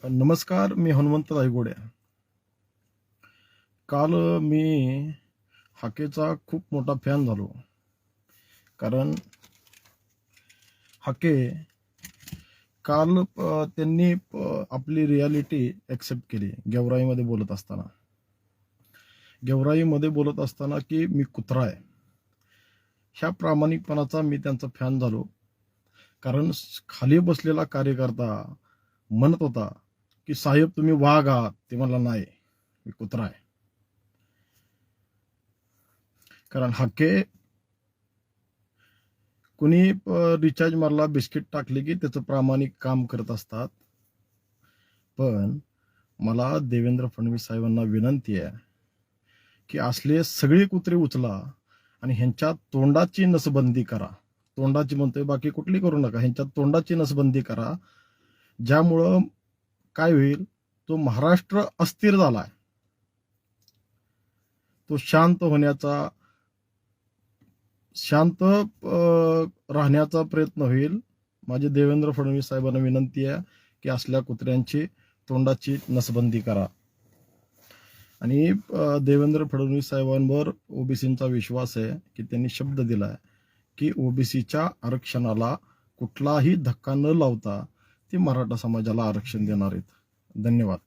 नमस्कार, मी हनुमंत धायगुडे. काल मी हाकेचा खूप मोठा फॅन झालो. कारण हाके काल त्यांनी आपली रियालिटी ॲक्सेप्ट केली गेवराईमध्ये बोलत असताना. गेवराईमध्ये बोलत असताना की मी कुत्रा आहे, ह्या प्रामाणिकपणाचा मी त्यांचा फॅन झालो. कारण खाली बसलेला कार्यकर्ता म्हणत होता की साहेब तुम्ही वाघ आहात, ते म्हणला नाही, मी कुत्रा आहे. कारण हाके कुणी रिचार्ज मारला, बिस्किट टाकले की त्याचं प्रामाणिक काम करत असतात. पण मला देवेंद्र फडणवीस साहेबांना विनंती आहे की असले सगळे कुत्रे उचला आणि ह्यांच्या तोंडाची नसबंदी करा. तोंडाची म्हणतोय, बाकी कुठली करू नका, ह्यांच्या तोंडाची नसबंदी करा. ज्यामुळं काय होईल, तो महाराष्ट्र अस्थिर झालाय, तो शांत होण्याचा, शांत राहण्याचा प्रयत्न होईल. माझे देवेंद्र फडणवीस साहेबांना विनंती आहे की असल्या कुत्र्यांची तोंडाची नसबंदी करा. आणि देवेंद्र फडणवीस साहेबांवर ओबीसींचा विश्वास आहे की त्यांनी शब्द दिलाय की ओबीसीच्या आरक्षणाला कुठलाही धक्का न लावता ते मराठा समाजाला आरक्षण देणार आहेत. धन्यवाद.